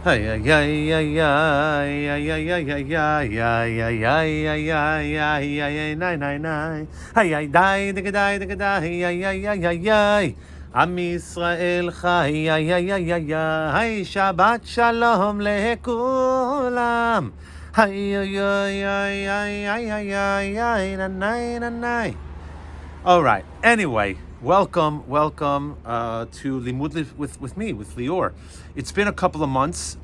Ay ay ay ay ay ay ay ay ay ay ay ay ay ay ay ay ay nine nine nine ay ay die die die die ay ay ay ay ay Am Yisrael chai ay ay ay ay ay Shabbat shalom lekulam ay ay ay ay ay ay ay ay nanay nanay. All right. Anyway, welcome to Limud with me, with Leor. It's been a couple of months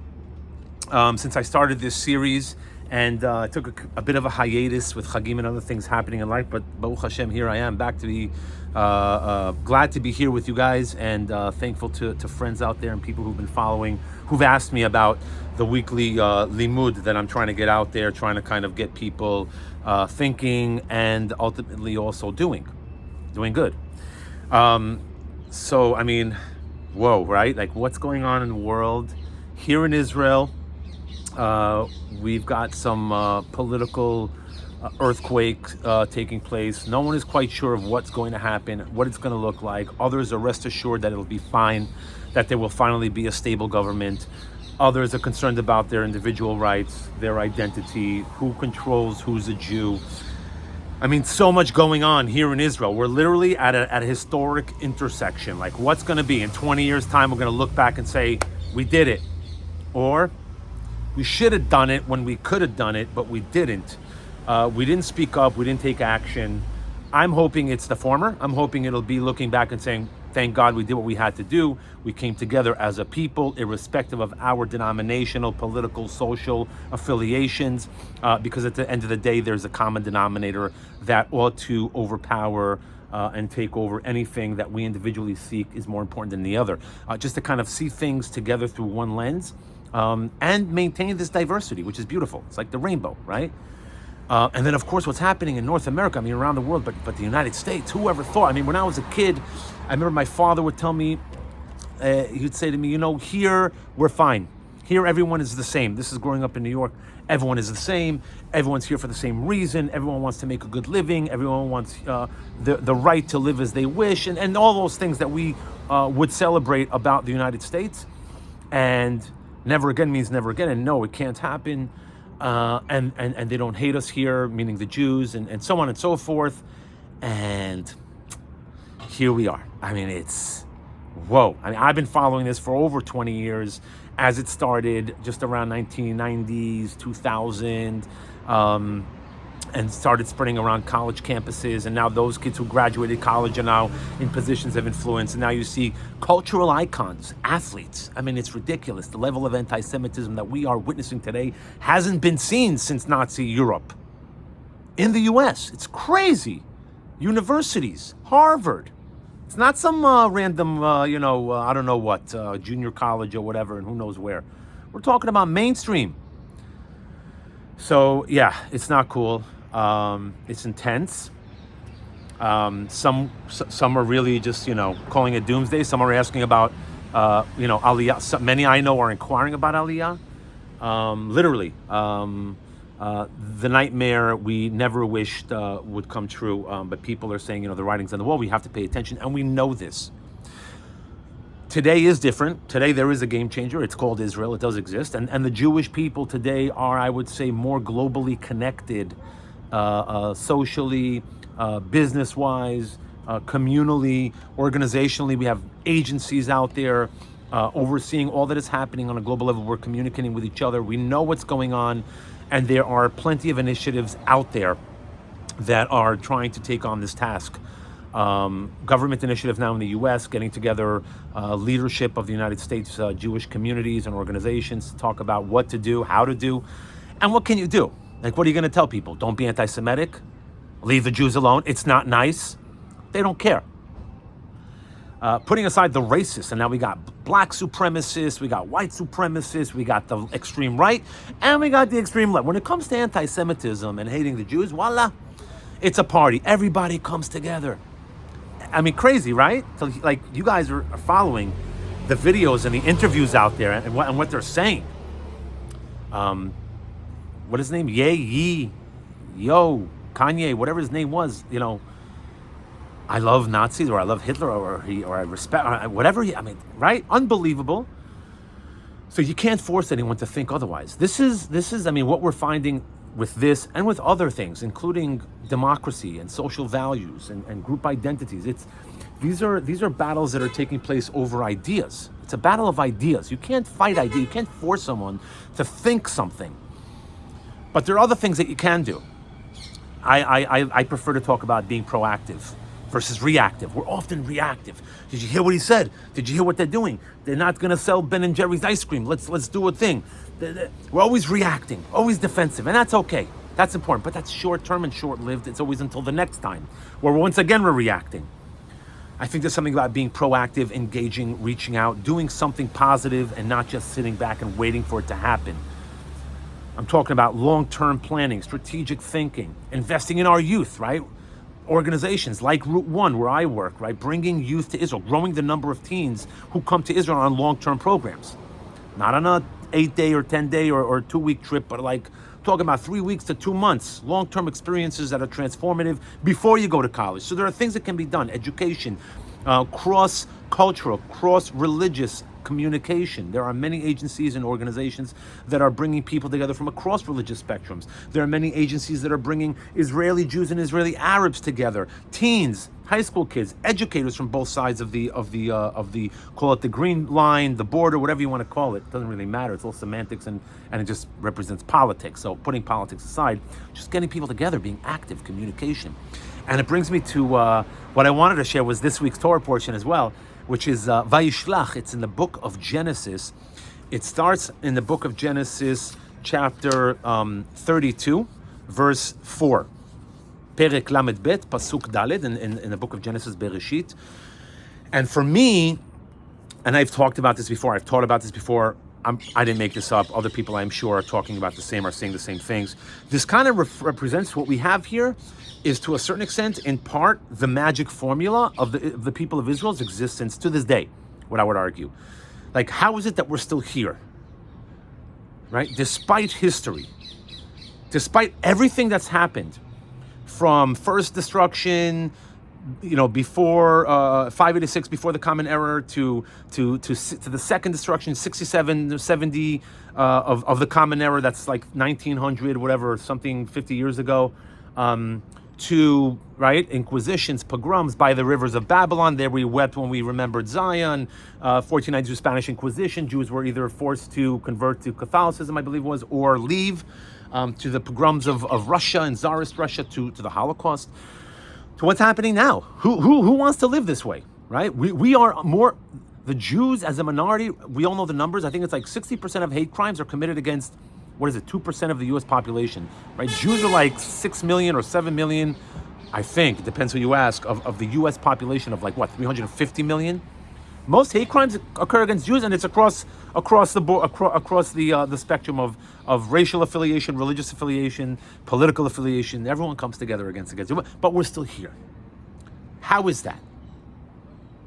since I started this series, and I took a bit of a hiatus with Chagim and other things happening in life. But Baruch Hashem, here I am, back to be glad to be here with you guys, and thankful to friends out there and people who've been following, who've asked me about the weekly limud that I'm trying to get out there, trying to kind of get people thinking and ultimately also doing good. So, I mean, whoa, right? Like, what's going on in the world? Here in Israel, we've got some political earthquake taking place. No one is quite sure of what's going to happen, what it's going to look like. Others are rest assured that it'll be fine, that there will finally be a stable government. Others are concerned about their individual rights, their identity, who controls who's a Jew. I mean, so much going on here in Israel. We're literally at a historic intersection. Like, what's going to be? In 20 years' time, we're going to look back and say, we did it. Or, we should have done it when we could have done it, but we didn't. We didn't speak up. We didn't take action. I'm hoping it's the former. I'm hoping it'll be looking back and saying, thank God we did what we had to do. We came together as a people, irrespective of our denominational, political, social affiliations, because at the end of the day, there's a common denominator that ought to overpower and take over anything that we individually seek is more important than the other. Just to kind of see things together through one lens and maintain this diversity, which is beautiful. It's like the rainbow, right? And then, of course, what's happening in North America, I mean, around the world, but the United States, whoever thought? I mean, when I was a kid, I remember my father would tell me, he'd say to me, you know, here, we're fine. Here, everyone is the same. This is growing up in New York. Everyone is the same. Everyone's here for the same reason. Everyone wants to make a good living. Everyone wants the right to live as they wish. And all those things that we would celebrate about the United States. And never again means never again. And no, it can't happen. And they don't hate us here, meaning the Jews, and so on and so forth. And here we are. I mean, it's, whoa. I mean, I've been following this for over 20 years as it started just around 1990s, 2000, and started spreading around college campuses. And now those kids who graduated college are now in positions of influence. And now you see cultural icons, athletes. I mean, it's ridiculous. The level of anti-Semitism that we are witnessing today hasn't been seen since Nazi Europe. In the US, it's crazy. Universities, Harvard. It's not some random, I don't know what, junior college or whatever, and who knows where. We're talking about mainstream. So, yeah, it's not cool. It's intense. Some are really just, calling it doomsday. Some are asking about, Aliyah. Many I know are inquiring about Aliyah. Literally, the nightmare we never wished would come true. But people are saying, the writing's on the wall. We have to pay attention, and we know this. Today is different. Today there is a game changer. It's called Israel. It does exist. And the Jewish people today are, I would say, more globally connected, socially, business-wise, communally, organizationally. We have agencies out there overseeing all that is happening on a global level. We're communicating with each other. We know what's going on. And there are plenty of initiatives out there that are trying to take on this task. Government initiative now in the U.S., getting together leadership of the United States Jewish communities and organizations to talk about what to do, how to do, and what can you do? Like, what are you going to tell people? Don't be anti-Semitic? Leave the Jews alone? It's not nice? They don't care. Putting aside the racists, and now we got black supremacists, we got white supremacists, we got the extreme right, and we got the extreme left. When it comes to anti-Semitism and hating the Jews, voila, it's a party. Everybody comes together. I mean, crazy, right? So, like, you guys are following the videos and the interviews out there and what they're saying. What is his name? Kanye, whatever his name was, I love Nazis, or I love Hitler, or I respect, whatever. Right? Unbelievable. So you can't force anyone to think otherwise. This is, I mean, what we're finding with this and with other things, including democracy and social values and group identities. These are battles that are taking place over ideas. It's a battle of ideas. You can't fight ideas. You can't force someone to think something. But there are other things that you can do. I prefer to talk about being proactive versus reactive. We're often reactive. Did you hear what he said? Did you hear what they're doing? They're not going to sell Ben and Jerry's ice cream. Let's do a thing. We're always reacting, always defensive, and that's okay. That's important, but that's short-term and short-lived. It's always until the next time, where once again we're reacting. I think there's something about being proactive, engaging, reaching out, doing something positive, and not just sitting back and waiting for it to happen. I'm talking about long-term planning, strategic thinking, investing in our youth, right? Organizations like Route 1, where I work, right? Bringing youth to Israel, growing the number of teens who come to Israel on long-term programs. Not on a 8-day or 10-day or 2-week trip, but like talking about 3 weeks to 2 months, long-term experiences that are transformative before you go to college. So there are things that can be done. Education, cross-cultural, cross-religious communication. There are many agencies and organizations that are bringing people together from across religious spectrums. There are many agencies that are bringing Israeli Jews and Israeli Arabs together, teens, high school kids, educators from both sides of the call it the green line, the border, whatever you want to call it. Doesn't really matter. It's all semantics and it just represents politics. So putting politics aside, just getting people together, being active, communication. And it brings me to what I wanted to share was this week's Torah portion as well, which is Vayishlach. It's in the book of Genesis. It starts in the book of Genesis, chapter 32, verse 4. Perek Lamed Bet, Pasuk Daled, in the book of Genesis, Bereshit. And for me, and I've talked about this before, I've taught about this before, I didn't make this up, other people I'm sure are talking about the same, are saying the same things. This kind of represents what we have here is to a certain extent, in part, the magic formula of the people of Israel's existence to this day, what I would argue. Like, how is it that we're still here? Right? Despite history, despite everything that's happened, from first destruction, before 586, before the Common Era, to the second destruction, 67, 70 of the Common Era, that's like 1900, whatever, something 50 years ago, to, right, inquisitions, pogroms by the rivers of Babylon. There we wept when we remembered Zion. 1492 Spanish Inquisition. Jews were either forced to convert to Catholicism, I believe it was, or leave, to the pogroms of Russia and Tsarist Russia, to the Holocaust. To what's happening now? Who wants to live this way, right? We are more, the Jews as a minority, we all know the numbers. I think it's like 60% of hate crimes are committed against, 2% of the U.S. population, right? Jews are like 6 million or 7 million, I think, it depends who you ask, of the U.S. population of 350 million? Most hate crimes occur against Jews, and it's across the board, across the spectrum of racial affiliation, religious affiliation, political affiliation. Everyone comes together against you, but we're still here. How is that?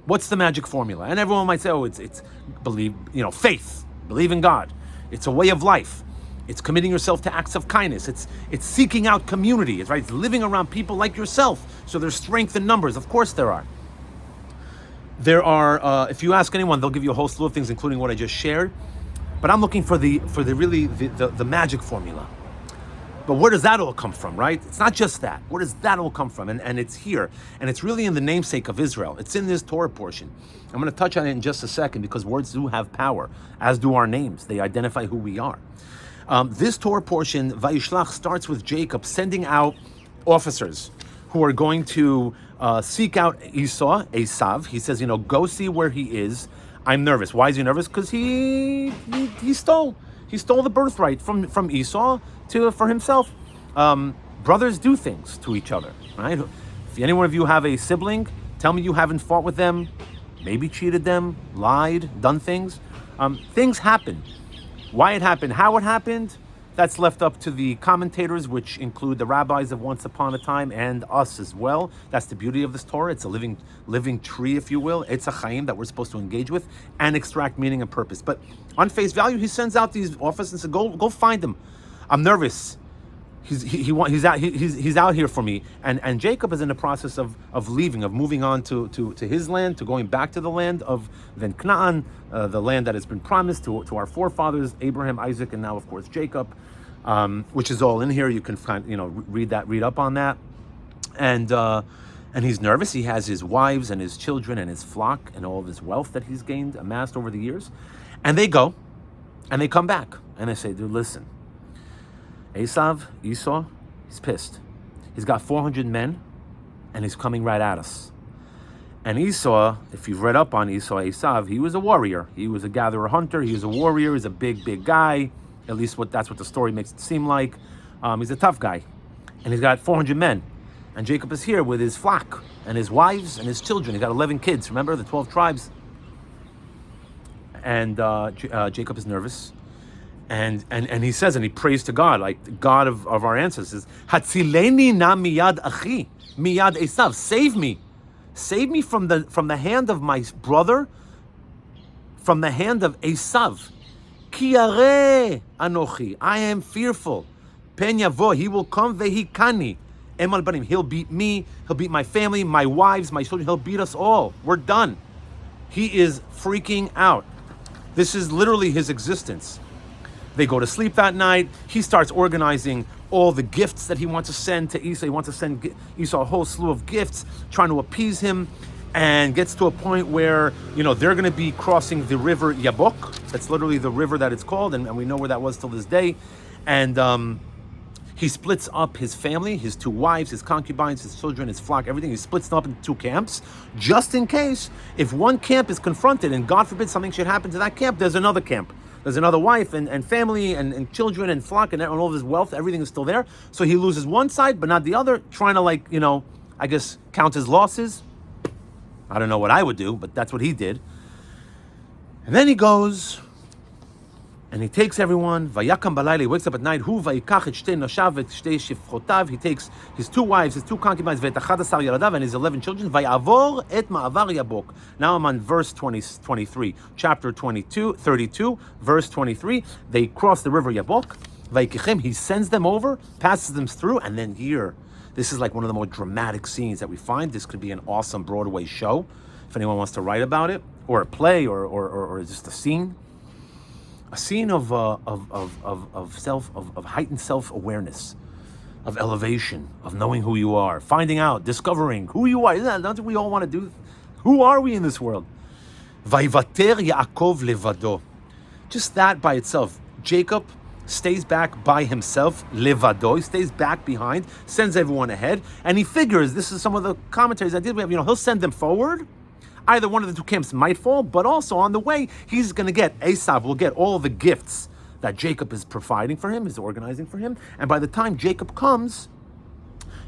What's the magic formula? And everyone might say, it's believe, faith, believe in God. It's a way of life. It's committing yourself to acts of kindness. It's seeking out community. It's living around people like yourself. So there's strength in numbers. Of course there are. There are, if you ask anyone, they'll give you a whole slew of things, including what I just shared. But I'm looking for the magic formula. But where does that all come from, right? It's not just that. Where does that all come from? And it's here. And it's really in the namesake of Israel. It's in this Torah portion. I'm going to touch on it in just a second because words do have power, as do our names. They identify who we are. This Torah portion, Vayishlach, starts with Jacob sending out officers who are going to seek out Esav. He says, go see where he is. I'm nervous. Why is he nervous? Because he stole the birthright from Esau for himself. Brothers do things to each other, right? If any one of you have a sibling, tell me you haven't fought with them, maybe cheated them, lied, done things. Things happen. Why it happened, how it happened, that's left up to the commentators, which include the rabbis of once upon a time and us as well. That's the beauty of this Torah. It's a living tree, if you will. It's a chaim that we're supposed to engage with and extract meaning and purpose. But on face value, he sends out these officers and says, go find them. I'm nervous. He's out here for me, and Jacob is in the process of leaving, of moving on to his land, to going back to the land of then Canaan, the land that has been promised to our forefathers Abraham, Isaac, and now of course Jacob, which is all in here. You can find, read up on that, and he's nervous. He has his wives and his children and his flock and all of his wealth that he's amassed over the years, and they go, and they come back, and they say, dude, listen. Esau, he's pissed. He's got 400 men, and he's coming right at us. And Esau, if you've read up on Esau, he was a warrior. He was a gatherer hunter. He was a warrior. He's a big guy. At least that's what the story makes it seem like. He's a tough guy. And he's got 400 men. And Jacob is here with his flock and his wives and his children. He's got 11 kids. Remember the 12 tribes? And Jacob is nervous. And he says, and he prays to God, like the God of our ancestors, Hatzileni na miyad achi, miyad Esav, save me from the hand of my brother, from the hand of Esav. Ki yareh anochi, I am fearful. Pen yavo, he will come vehikani. Emal banim, he'll beat me, he'll beat my family, my wives, my children, he'll beat us all. We're done. He is freaking out. This is literally his existence. They go to sleep that night. He starts organizing all the gifts that he wants to send to Esau. He wants to send Esau a whole slew of gifts, trying to appease him, and gets to a point where, they're going to be crossing the river Yabok. That's literally the river that it's called, and we know where that was till this day. And he splits up his family, his 2 wives, his concubines, his children, his flock, everything. He splits them up into 2 camps, just in case if one camp is confronted and God forbid something should happen to that camp, there's another camp. There's another wife and family and children and flock and all of his wealth. Everything is still there. So he loses one side, but not the other, trying to I guess count his losses. I don't know what I would do, but that's what he did. And then he goes and he takes everyone. Vayakam balayla, he wakes up at night. Hu vayikach et shtei noshav et shtei shifchotav. He takes his 2 wives, his 2 concubines, ve'et 11 yaradav, and his 11 children. Vayavor et ma'avar yabok. Now I'm on verse 23, chapter 32, verse 23. They cross the river Yabok. Vayikichem, he sends them over, passes them through, and then here, this is like one of the more dramatic scenes that we find. This could be an awesome Broadway show, if anyone wants to write about it, or a play, or just a scene. A scene of heightened self-awareness, of elevation, of knowing who you are, finding out, discovering who you are. Isn't that what we all want to do? Who are we in this world? Vayvater Yaakov levado. Just that by itself. Jacob stays back by himself, levado. He stays back behind, sends everyone ahead, and he figures, this is some of the commentaries I did, he'll send them forward. Either one of the 2 camps might fall, but also on the way, he's going to get, Esau will get all the gifts that Jacob is providing for him, is organizing for him. And by the time Jacob comes,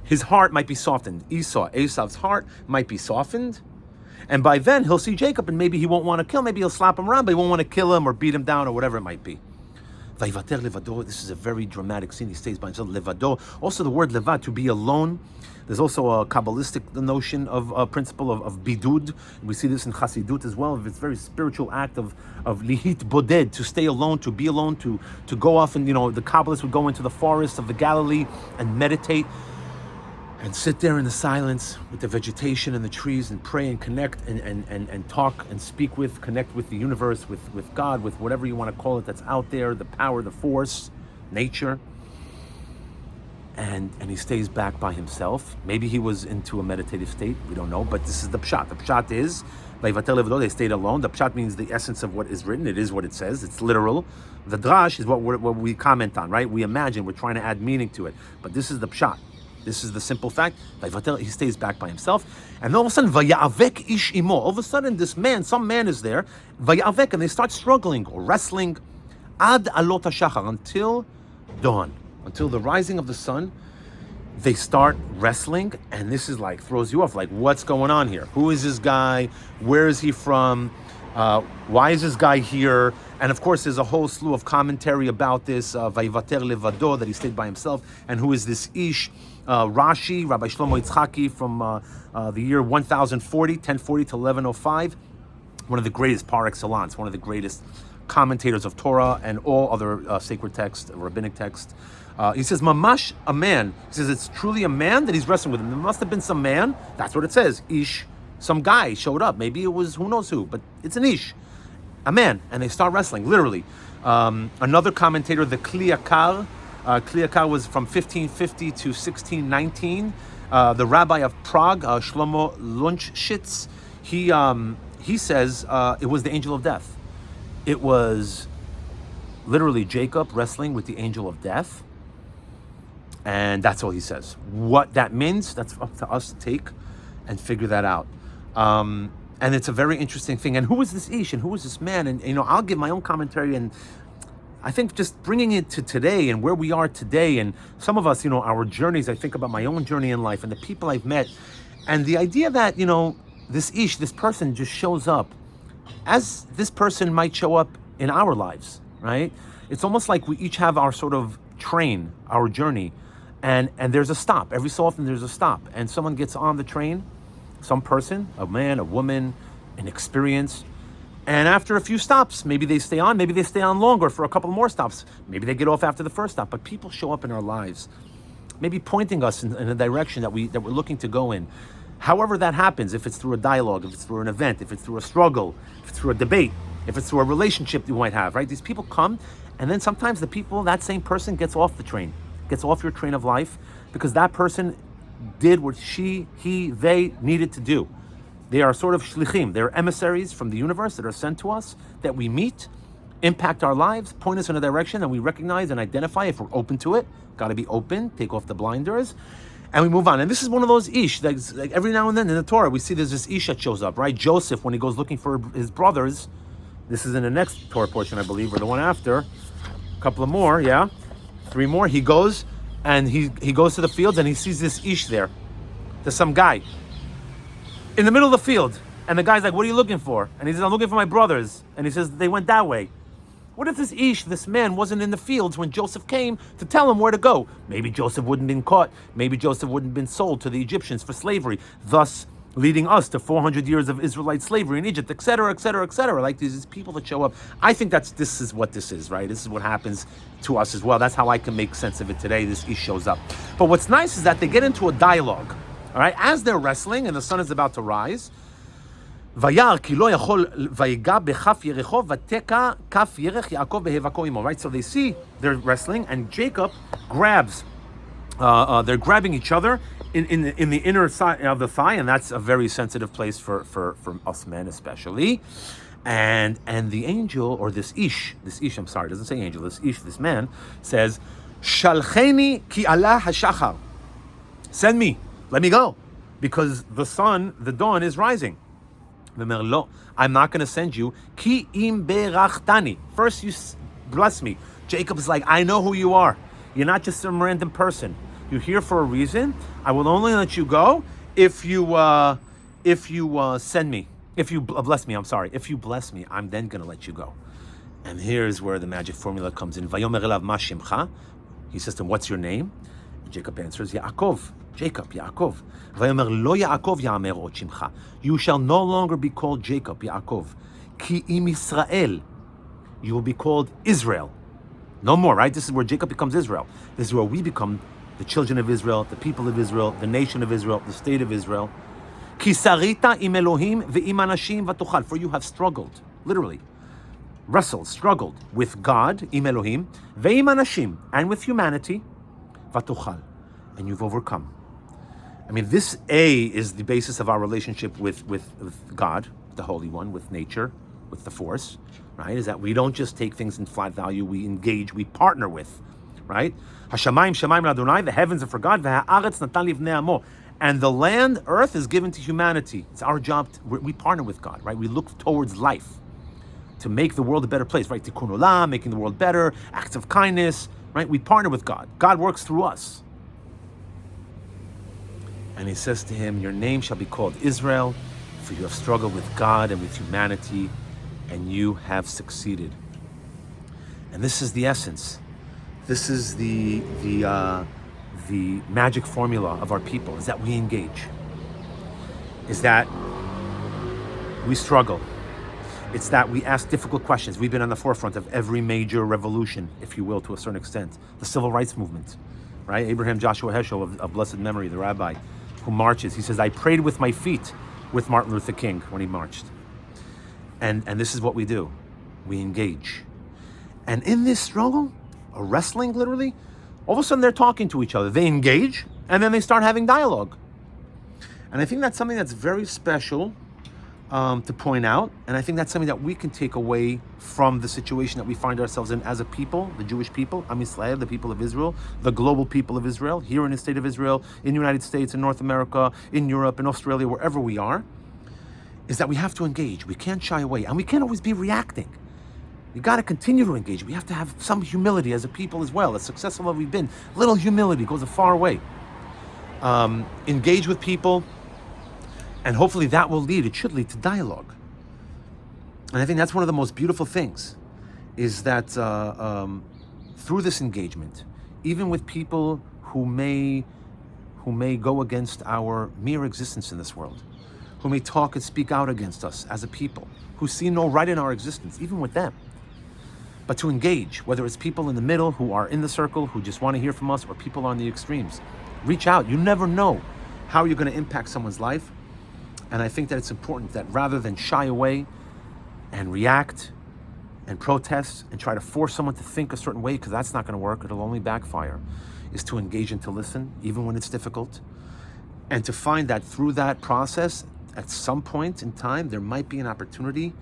his heart might be softened. Esau's heart might be softened. And by then, he'll see Jacob, and maybe he won't want to kill, maybe he'll slap him around, but he won't want to kill him or beat him down or whatever it might be. Vayvater levado, this is a very dramatic scene. He stays by himself, levado. Also the word levad, to be alone. There's also a Kabbalistic notion of a principle of bidud. We see this in Chassidut as well. It's a very spiritual act of lihit boded, to stay alone, to be alone, to go off, and the Kabbalists would go into the forest of the Galilee and meditate and sit there in the silence with the vegetation and the trees and pray and connect and talk and connect with the universe, with God, with whatever you want to call it that's out there, the power, the force, nature. And he stays back by himself. Maybe he was into a meditative state. We don't know, but this is the pshat. The pshat is, they stayed alone. The pshat means the essence of what is written. It is what it says. It's literal. The drash is what we comment on, right? We imagine, we're trying to add meaning to it. But this is the pshat. This is the simple fact. He stays back by himself. And all of a sudden, vayavek ish imo. All of a sudden, some man is there. Vayavek, and they start struggling or wrestling. Ad alot hashachar, until dawn. Until the rising of the sun, they start wrestling, and this is throws you off. What's going on here? Who is this guy? Where is he from? Why is this guy here? And of course, there's a whole slew of commentary about this, Vayvater levado, that he stayed by himself. And who is this Ish? Rashi, Rabbi Shlomo Yitzchaki, from the year 1040 to 1105. One of the greatest par excellence, one of the greatest commentators of Torah and all other sacred texts, rabbinic texts. He says, mamash, a man. He says it's truly a man that he's wrestling with him. There must have been some man. That's what it says. Ish, some guy showed up. Maybe it was who knows who, but it's an ish, a man. And they start wrestling, literally. Another commentator, the Kliakar. Kliakar was from 1550 to 1619. The rabbi of Prague, Shlomo Lunchitz, he says it was the angel of death. It was literally Jacob wrestling with the angel of death. And that's all he says. What that means, that's up to us to take and figure that out. And it's a very interesting thing. And who is this Ish and who is this man? And, I'll give my own commentary. And I think just bringing it to today and where we are today, and some of us, our journeys, I think about my own journey in life and the people I've met. And the idea that, this Ish, this person just shows up as this person might show up in our lives, right? It's almost like we each have our sort of train, our journey. And there's a stop. Every so often there's a stop. And someone gets on the train, some person, a man, a woman, an experience. And after a few stops, maybe they stay on, maybe they stay on longer for a couple more stops. Maybe they get off after the first stop. But people show up in our lives, maybe pointing us in a direction that we're looking to go in. However that happens, if it's through a dialogue, if it's through an event, if it's through a struggle, if it's through a debate, if it's through a relationship you might have, right? These people come, and then sometimes that same person gets off the train. Gets off your train of life because that person did what they needed to do. They are sort of shlichim. They're emissaries from the universe that are sent to us, that we meet, impact our lives, point us in a direction, and we recognize and identify if we're open to it. Got to be open, take off the blinders, and we move on. And this is one of those ish. Like every now and then in the Torah, we see there's this ish that shows up, right? Joseph, when he goes looking for his brothers, this is in the next Torah portion, I believe, or the one after, a couple of more, yeah. 3 more. He goes and he goes to the fields and he sees this ish there. There's some guy in the middle of the field. And the guy's like, what are you looking for? And he says, I'm looking for my brothers. And he says, they went that way. What if this ish, this man, wasn't in the fields when Joseph came to tell him where to go? Maybe Joseph wouldn't have been caught. Maybe Joseph wouldn't have been sold to the Egyptians for slavery, thus leading us to 400 years of Israelite slavery in Egypt, etc., etc., etc. Like these people that show up. I think this is what this is, right? This is what happens to us as well. That's how I can make sense of it today. This ish shows up. But what's nice is that they get into a dialogue, all right? As they're wrestling and the sun is about to rise, right? So they see they're wrestling and Jacob grabs, they're grabbing each other in the inner side of the thigh, and that's a very sensitive place for us men especially. And the angel, or this ish, I'm sorry, it doesn't say angel, this ish, this man, says, Shalcheni ki Allah hashachar. Send me, let me go, because the dawn is rising. I'm not going to send you. Ki im berachtani. First you bless me. Jacob's like, I know who you are. You're not just some random person. You're here for a reason. I will only let you go if you send me. If you bless me, I'm sorry. If you bless me, I'm then going to let you go. And here's where the magic formula comes in. Vayomer elav ma shemcha. He says to him, what's your name? And Jacob answers, Yaakov. Jacob, Yaakov. Vayomer lo Yaakov ya'amer od shemcha. You shall no longer be called Jacob, Yaakov. Ki im Israel. You will be called Israel. No more, right? This is where Jacob becomes Israel. This is where we become the children of Israel, the people of Israel, the nation of Israel, the state of Israel. Ki sarita im Elohim ve'im anashim v'tuchal. For you have struggled, literally, wrestled, struggled with God, im Elohim, ve'im anashim, and with humanity, v'tuchal, and you've overcome. I mean, this is the basis of our relationship with God, the Holy One, with nature, with the force, right? Is that we don't just take things in flat value, we engage, we partner with, right? Hashamayim shamayim l'Adonai, the heavens are for God, v'ha'aretz natan livnei amo. And the land, earth, is given to humanity. It's our job, we partner with God, right? We look towards life to make the world a better place, right? Tikkun olam, making the world better, acts of kindness, right? We partner with God. God works through us. And he says to him, your name shall be called Israel, for you have struggled with God and with humanity, and you have succeeded. And this is the essence. This is the magic formula of our people, is that we engage, is that we struggle, It's that we ask difficult questions. We've been on the forefront of every major revolution, if you will, to a certain extent. The civil rights movement, right? Abraham Joshua Heschel of blessed memory, the rabbi who marches, he says, I prayed with my feet with Martin Luther King when he marched. And this is what we do. We engage. And in this struggle, or wrestling literally, all of a sudden they're talking to each other. They engage, and then they start having dialogue. And I think that's something that's very special to point out. And I think that's something that we can take away from the situation that we find ourselves in as a people, the Jewish people, Am Yisrael, the people of Israel, the global people of Israel, here in the state of Israel, in the United States, in North America, in Europe, in Australia, wherever we are, is that we have to engage. We can't shy away. And we can't always be reacting. You got to continue to engage. We have to have some humility as a people as well. As successful as we've been, little humility goes a far way. Engage with people, and hopefully that will lead, it should lead to dialogue. And I think that's one of the most beautiful things, is that through this engagement, even with people who may go against our mere existence in this world, who may talk and speak out against us as a people, who see no right in our existence, even with them, but to engage, whether it's people in the middle who are in the circle, who just want to hear from us, or people on the extremes. Reach out. You never know how you're going to impact someone's life. And I think that it's important that rather than shy away and react and protest and try to force someone to think a certain way, because that's not going to work, it'll only backfire, is to engage and to listen, even when it's difficult. And to find that through that process, at some point in time, there might be an opportunity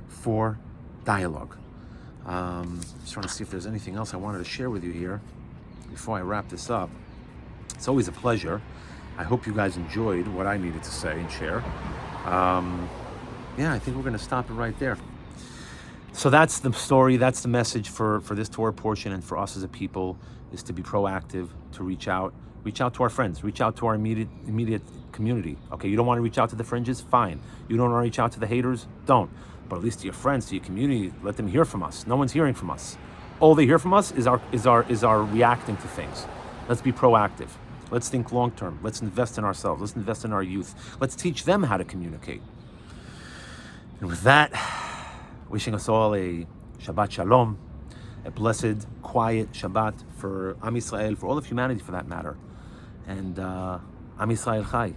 for dialogue. Just trying to see if there's anything else I wanted to share with you here before I wrap this up. It's always a pleasure. I hope you guys enjoyed what I needed to say and share. Yeah, I think we're going to stop it right there. So that's the story, that's the message for this Torah portion, and for us as a people, is to be proactive, to reach out to our friends, reach out to our immediate community. Okay, you don't want to reach out to the fringes? Fine. You don't want to reach out to the haters? Don't. But at least to your friends, to your community, let them hear from us. No one's hearing from us. All they hear from us is our reacting to things. Let's be proactive. Let's think long term. Let's invest in ourselves. Let's invest in our youth. Let's teach them how to communicate. And with that, wishing us all a Shabbat Shalom, a blessed, quiet Shabbat for Am Yisrael, for all of humanity for that matter. And Am Yisrael Chai.